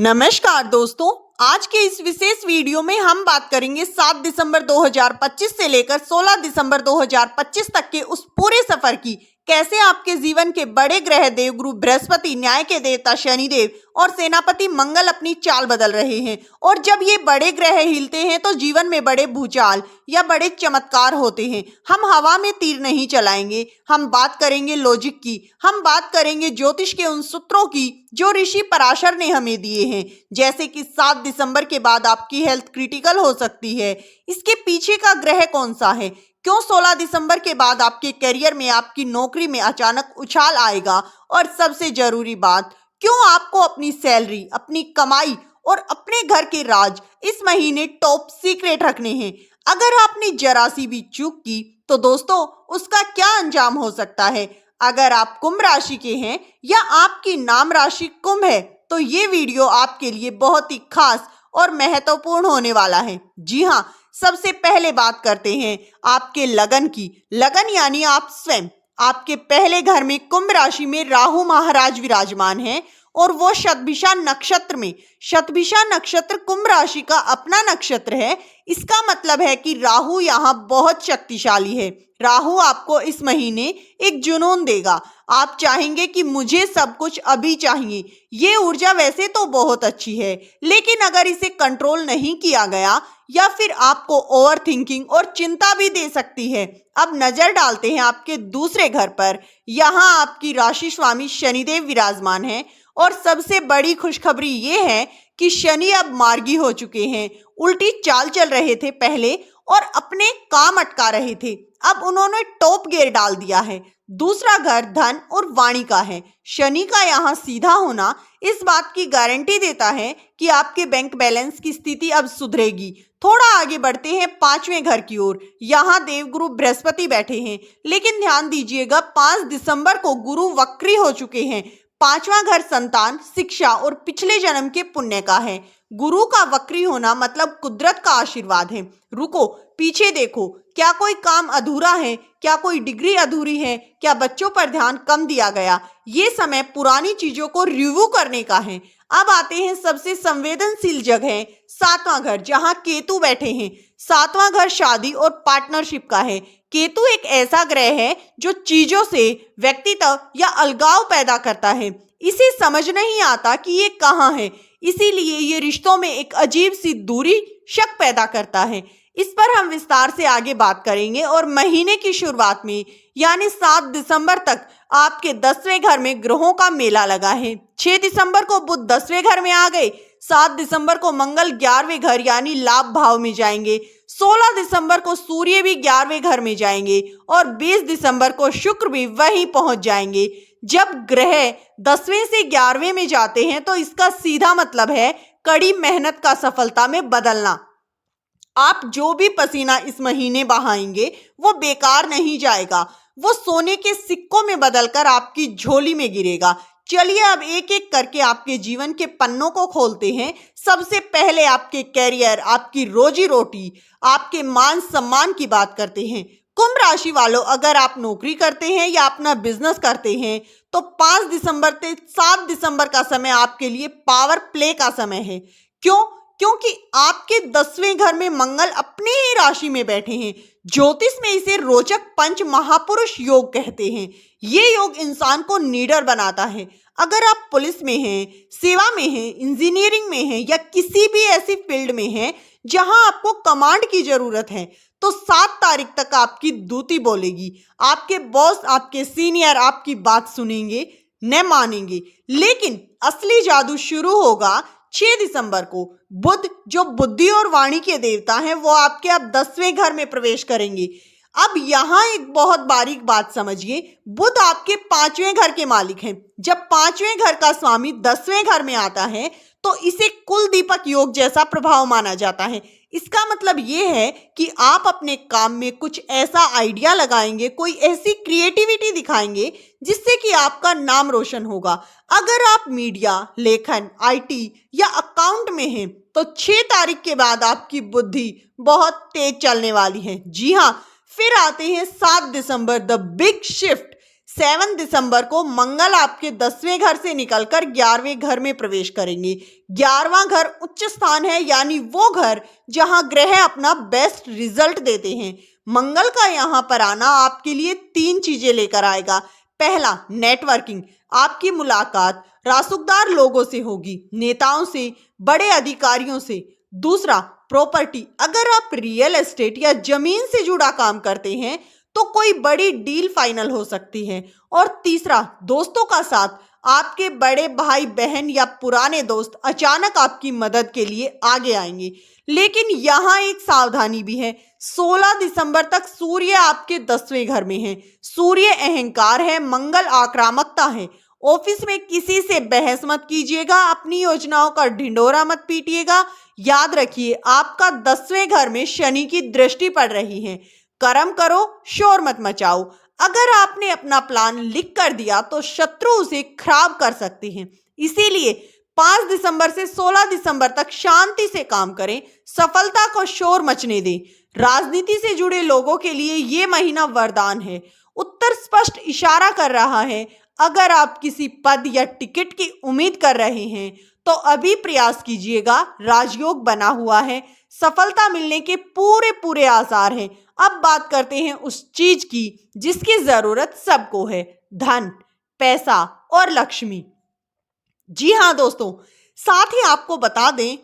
नमस्कार दोस्तों, आज के इस विशेष वीडियो में हम बात करेंगे 7 दिसंबर 2025 से लेकर 16 दिसंबर 2025 तक के उस पूरे सफर की। कैसे आपके जीवन के बड़े ग्रह देवगुरु बृहस्पति, न्याय के देवता शनिदेव और सेनापति मंगल अपनी चाल बदल रहे हैं। और जब ये बड़े ग्रह हिलते हैं तो जीवन में बड़े भूचाल या बड़े चमत्कार होते हैं। हम हवा में तीर नहीं चलाएंगे, हम बात करेंगे लॉजिक की, हम बात करेंगे ज्योतिष के उन सूत्रों की जो ऋषि पराशर ने हमें दिए हैं। जैसे कि 7 दिसंबर के बाद आपकी हेल्थ क्रिटिकल हो सकती है, इसके पीछे का ग्रह कौन सा है, क्यों 16 दिसंबर के बाद आपके करियर में, आपकी नौकरी में अचानक उछाल आएगा, और सबसे जरूरी बात, क्यों आपको अपनी सैलरी, अपनी कमाई और अपने घर के राज इस महीने टॉप सीक्रेट रखने हैं। अगर आपने जरा सी भी चूक की तो दोस्तों उसका क्या अंजाम हो सकता है। अगर आप कुंभ राशि के हैं या आपकी नाम राशि कुंभ है तो ये वीडियो आपके लिए बहुत ही खास और महत्वपूर्ण होने वाला है। जी हाँ, सबसे पहले बात करते हैं आपके लगन की। लगन यानी आप स्वयं। आपके पहले घर में कुंभ राशि में राहु महाराज विराजमान हैं और वो शतभिषा नक्षत्र में। शतभिषा नक्षत्र कुंभ राशि का अपना नक्षत्र है। इसका मतलब है कि राहु यहाँ बहुत शक्तिशाली है। राहु आपको इस महीने एक जुनून देगा। आप चाहेंगे कि मुझे सब कुछ अभी चाहिए। ये ऊर्जा वैसे तो बहुत अच्छी है, लेकिन अगर इसे कंट्रोल नहीं किया गया या फिर आपको ओवर थिंकिंग और चिंता भी दे सकती है। अब नजर डालते हैं आपके दूसरे घर पर। यहाँ आपकी राशि स्वामी शनिदेव विराजमान है और सबसे बड़ी खुशखबरी ये है कि शनि अब मार्गी हो चुके हैं। उल्टी चाल चल रहे थे पहले और अपने काम अटका रहे थे, अब उन्होंने टॉप गियर डाल दिया है। दूसरा घर धन और वाणी का है। शनि का यहाँ सीधा होना इस बात की गारंटी देता है कि आपके बैंक बैलेंस की स्थिति अब सुधरेगी। थोड़ा आगे बढ़ते हैं 5वें घर की ओर। यहाँ देवगुरु बृहस्पति बैठे हैं, लेकिन ध्यान दीजिएगा 5 दिसंबर को गुरु वक्री हो चुके हैं। 5वां घर संतान, शिक्षा और पिछले जन्म के पुण्य का है। गुरु का वक्री होना मतलब कुदरत का आशीर्वाद है। रुको, पीछे देखो, क्या कोई काम अधूरा है, क्या कोई डिग्री अधूरी है, क्या बच्चों पर ध्यान कम दिया गया। ये समय पुरानी चीजों को रिव्यू करने का है। अब आते हैं सबसे संवेदनशील जगह, 7वां घर, जहां केतु बैठे हैं। 7वां घर शादी और पार्टनरशिप का है। केतु एक ऐसा ग्रह है जो चीजों से व्यक्तित्व या अलगाव पैदा करता है। इसे समझ नहीं आता कि ये कहाँ है, इसीलिए ये रिश्तों में एक अजीब सी दूरी, शक पैदा करता है। इस पर हम विस्तार से आगे बात करेंगे। और महीने की शुरुआत में यानी 7 दिसंबर तक आपके 10वें घर में ग्रहों का मेला लगा है। 6 दिसंबर को बुध 10वें घर में आ गए। 7 दिसंबर को मंगल 11वें घर यानी लाभ भाव में जाएंगे। 16 दिसंबर को सूर्य भी 11वें घर में जाएंगे और 20 दिसंबर को शुक्र भी वहीं पहुंच जाएंगे। जब ग्रह 10वें से 11वें में जाते हैं तो इसका सीधा मतलब है कड़ी मेहनत का सफलता में बदलना। आप जो भी पसीना इस महीने बहाएंगे वो बेकार नहीं जाएगा, वो सोने के सिक्कों में बदलकर आपकी झोली में गिरेगा। चलिए अब एक एक करके आपके जीवन के पन्नों को खोलते हैं। सबसे पहले आपके कैरियर, आपकी रोजी रोटी, आपके मान सम्मान की बात करते हैं। कुंभ राशि वालों, अगर आप नौकरी करते हैं या अपना बिजनेस करते हैं तो 5 दिसंबर से 7 दिसंबर का समय आपके लिए पावर प्ले का समय है। क्यों? क्योंकि आपके 10वें घर में मंगल अपनी ही राशि में बैठे हैं। ज्योतिष में इसे रोचक पंच महापुरुष योग कहते हैं। ये योग इंसान को नीडर बनाता है। अगर आप पुलिस में हैं, सेवा में हैं, इंजीनियरिंग में हैं या किसी भी ऐसी फील्ड में हैं जहां आपको कमांड की जरूरत है तो 7 तारीख तक आपकी दूती बोलेगी। आपके बॉस, आपके सीनियर आपकी बात सुनेंगे, न मानेंगे। लेकिन असली जादू शुरू होगा 6 दिसंबर को। बुध, जो बुद्धि और वाणी के देवता हैं, वो आपके अब 10वें घर में प्रवेश करेंगे। अब यहाँ एक बहुत बारीक बात समझिए, बुध आपके 5वें घर के मालिक हैं। जब 5वें घर का स्वामी 10वें घर में आता है तो इसे कुल दीपक योग जैसा प्रभाव माना जाता है। इसका मतलब ये है कि आप अपने काम में कुछ ऐसा आइडिया लगाएंगे, कोई ऐसी क्रिएटिविटी दिखाएंगे जिससे कि आपका नाम रोशन होगा। अगर आप मीडिया, लेखन, आईटी या अकाउंट में हैं तो 6 तारीख के बाद आपकी बुद्धि बहुत तेज चलने वाली है। जी हाँ, फिर आते हैं 7 दिसंबर, द बिग शिफ्ट। 7 दिसंबर को मंगल आपके 10वें घर से निकलकर 11वें घर में प्रवेश करेंगे। 11वां घर उच्च स्थान है, यानी वो घर जहां ग्रह अपना बेस्ट रिजल्ट देते हैं। मंगल का यहाँ पर आना आपके लिए 3 चीजें लेकर आएगा। पहला, नेटवर्किंग। आपकी मुलाकात रासुकदार लोगों से होगी, नेताओं से, बड़े अधिकारियों से। दूसरा, प्रॉपर्टी। अगर आप रियल एस्टेट या जमीन से जुड़ा काम करते हैं तो कोई बड़ी डील फाइनल हो सकती है। और तीसरा, दोस्तों का साथ। आपके बड़े भाई बहन या पुराने दोस्त अचानक आपकी मदद के लिए आगे आएंगे। लेकिन यहाँ एक सावधानी भी है। 16 दिसंबर तक सूर्य आपके 10वें घर में है। सूर्य अहंकार है, मंगल आक्रामकता है। ऑफिस में किसी से बहस मत कीजिएगा, अपनी योजनाओं का ढिंडोरा मत पीटिएगा। याद रखिए, आपका 10वें घर में शनि की दृष्टि पड़ रही है। कर्म करो, शोर मत मचाओ। अगर आपने अपना प्लान लिख कर दिया तो शत्रु उसे खराब कर सकते हैं। इसीलिए 5 दिसंबर से 16 दिसंबर तक शांति से काम करें, सफलता को शोर मचने दें। राजनीति से जुड़े लोगों के लिए ये महीना वरदान है। उत्तर स्पष्ट इशारा कर रहा है। अगर आप किसी पद या टिकट की उम्मीद कर रहे हैं तो अभी प्रयास कीजिएगा, राजयोग बना हुआ है, सफलता मिलने के पूरे आसार हैं। अब बात करते हैं उस चीज की जिसकी जरूरत सबको है, धन, पैसा और लक्ष्मी। जी हाँ दोस्तों, साथ ही आपको बता दें,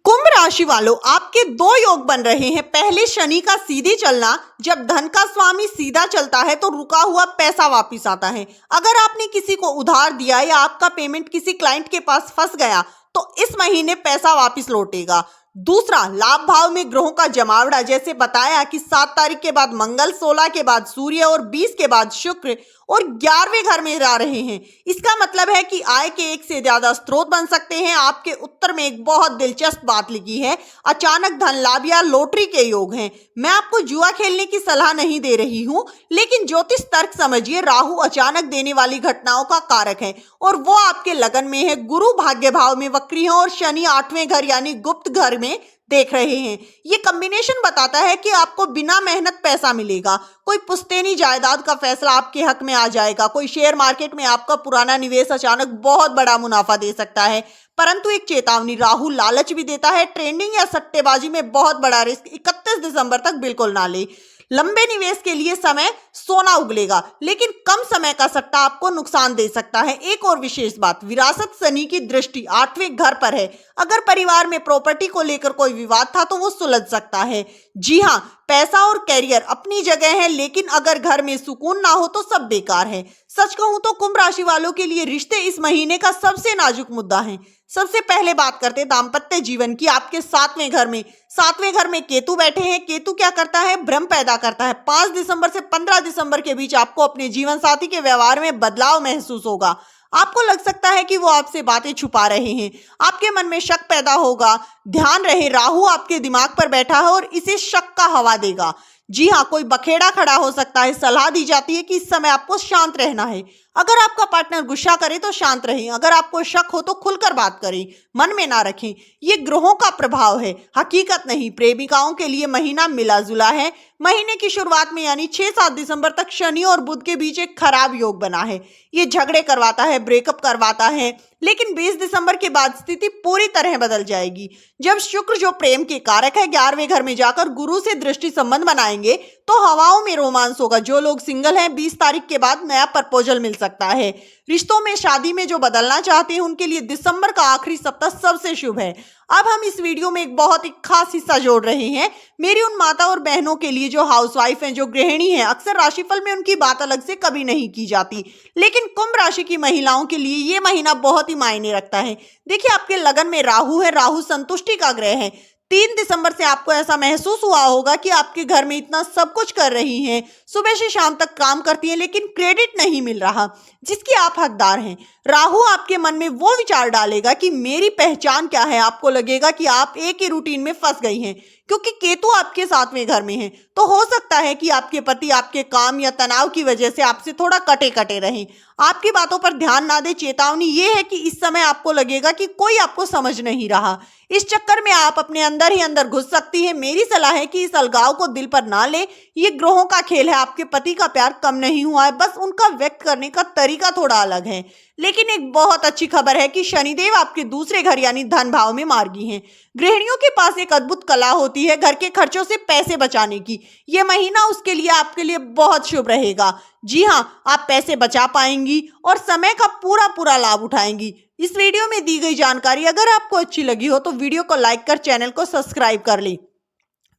कुंभ राशि वालों, आपके 2 योग बन रहे हैं। पहले, शनि का सीधे चलना। जब धन का स्वामी सीधा चलता है तो रुका हुआ पैसा वापिस आता है। अगर आपने किसी को उधार दिया या आपका पेमेंट किसी क्लाइंट के पास फंस गया तो इस महीने पैसा वापिस लौटेगा। दूसरा, लाभ भाव में ग्रहों का जमावड़ा। जैसे बताया कि 7 तारीख के बाद मंगल, 16 के बाद सूर्य और 20 के बाद शुक्र और 11वें घर में जा रहे हैं। इसका मतलब है कि आय के एक से ज्यादा स्रोत बन सकते हैं। आपके उत्तर में एक बहुत दिलचस्प बात लिखी है, अचानक धन लाभ या लॉटरी के योग हैं। मैं आपको जुआ खेलने की सलाह नहीं दे रही हूं, लेकिन ज्योतिष तर्क समझिए। राहु अचानक देने वाली घटनाओं का कारक है और वो आपके लगन में है। गुरु भाग्य भाव में वक्री है और शनि 8वें घर यानी गुप्त घर में देख रहे हैं। ये कॉम्बिनेशन बताता है कि आपको बिना मेहनत पैसा मिलेगा। कोई पुश्तैनी जायदाद का फैसला आपके हक में आ जाएगा। कोई शेयर मार्केट में आपका पुराना निवेश अचानक बहुत बड़ा मुनाफा दे सकता है। परंतु एक चेतावनी, राहु लालच भी देता है। ट्रेंडिंग या सट्टेबाजी में बहुत बड़ा रिस्क 31 दिसंबर तक बिल्कुल ना ले। लंबे निवेश के लिए समय सोना उगलेगा, लेकिन कम समय का सट्टा आपको नुकसान दे सकता है। एक और विशेष बात, विरासत शनि की दृष्टि 8वें घर पर है। अगर परिवार में प्रॉपर्टी को लेकर कोई विवाद था तो वो सुलझ सकता है। जी हाँ, पैसा और कैरियर अपनी जगह है, लेकिन अगर घर में सुकून ना हो तो सब बेकार है। सच कहूं तो कुंभ राशि वालों के लिए रिश्ते इस महीने का सबसे नाजुक मुद्दा है। सबसे पहले बात करते हैं दाम्पत्य जीवन की। आपके 7वें घर में केतु बैठे हैं। केतु क्या करता है? भ्रम पैदा करता है। 5 दिसंबर से 15 दिसंबर के बीच आपको अपने जीवन साथी के व्यवहार में बदलाव महसूस होगा। आपको लग सकता है कि वो आपसे बातें छुपा रहे हैं। आपके मन में शक पैदा होगा। ध्यान रहे, राहु आपके दिमाग पर बैठा है और इसे शक का हवा देगा। जी हाँ, कोई बखेड़ा खड़ा हो सकता है। सलाह दी जाती है कि इस समय आपको शांत रहना है। अगर आपका पार्टनर गुस्सा करे तो शांत रहें। अगर आपको शक हो तो खुलकर बात करें, मन में ना रखें। ये ग्रहों का प्रभाव है, हकीकत नहीं। प्रेमिकाओं के लिए महीना मिला जुला है। महीने की शुरुआत में यानी 6-7 दिसंबर तक शनि और बुध के बीच एक खराब योग बना है। ये झगड़े करवाता है, ब्रेकअप करवाता है, लेकिन 20 दिसंबर के बाद स्थिति पूरी तरह बदल जाएगी। जब शुक्र जो प्रेम के कारक है 11वें घर में जाकर गुरु से दृष्टि संबंध बनाएंगे तो हवाओं में रोमांस होगा। जो लोग सिंगल हैं 20 तारीख के बाद नया प्रपोजल मिल सकता है। रिश्तों में, शादी में जो बदलना चाहते हैं उनके लिए दिसंबर का आखिरी सप्ताह सबसे शुभ है। अब हम इस वीडियो में एक बहुत ही खास हिस्सा जोड़ रहे हैं मेरी उन माता और बहनों के लिए जो हाउसवाइफ हैं, जो गृहिणी हैं। अक्सर राशिफल में उनकी बात अलग से कभी नहीं की जाती, लेकिन कुंभ राशि की महिलाओं के लिए ये महीना बहुत ही मायने रखता है। देखिए, आपके लगन में राहु है। राहु संतुष्टि का ग्रह है। 3 दिसंबर से आपको ऐसा महसूस हुआ होगा कि आपके घर में इतना सब कुछ कर रही हैं, सुबह से शाम तक काम करती हैं, लेकिन क्रेडिट नहीं मिल रहा जिसकी आप हकदार हैं। राहु आपके मन में वो विचार डालेगा कि मेरी पहचान क्या है। आपको लगेगा कि आप एक ही रूटीन में फंस गई हैं, क्योंकि केतु आपके 7वें घर में है। तो हो सकता है कि आपके पति आपके काम या तनाव की वजह से आपसे थोड़ा कटे कटे रहें, आपकी बातों पर ध्यान ना दे। चेतावनी ये है कि इस समय आपको लगेगा कि कोई आपको समझ नहीं रहा। इस चक्कर में आप अपने अंदर ही अंदर घुस सकती है। मेरी सलाह है कि इस अलगाव को दिल पर ना ले। ये ग्रहों का खेल है। आपके पति का प्यार कम नहीं हुआ है, बस उनका व्यक्त करने का तरीका थोड़ा अलग है। लेकिन एक बहुत अच्छी खबर है कि शनिदेव आपके दूसरे घर यानी धन भाव में मार्गी हैं। गृहिणियों के पास एक अद्भुत कला होती है घर के खर्चों से पैसे बचाने की। यह महीना उसके लिए आपके लिए बहुत शुभ रहेगा। जी हाँ, आप पैसे बचा पाएंगी और समय का पूरा लाभ उठाएंगी। इस वीडियो में दी गई जानकारी अगर आपको अच्छी लगी हो तो वीडियो को लाइक कर चैनल को सब्सक्राइब कर लें।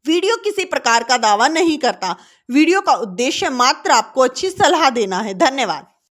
वीडियो किसी प्रकार का दावा नहीं करता। वीडियो का उद्देश्य मात्र आपको अच्छी सलाह देना है। धन्यवाद।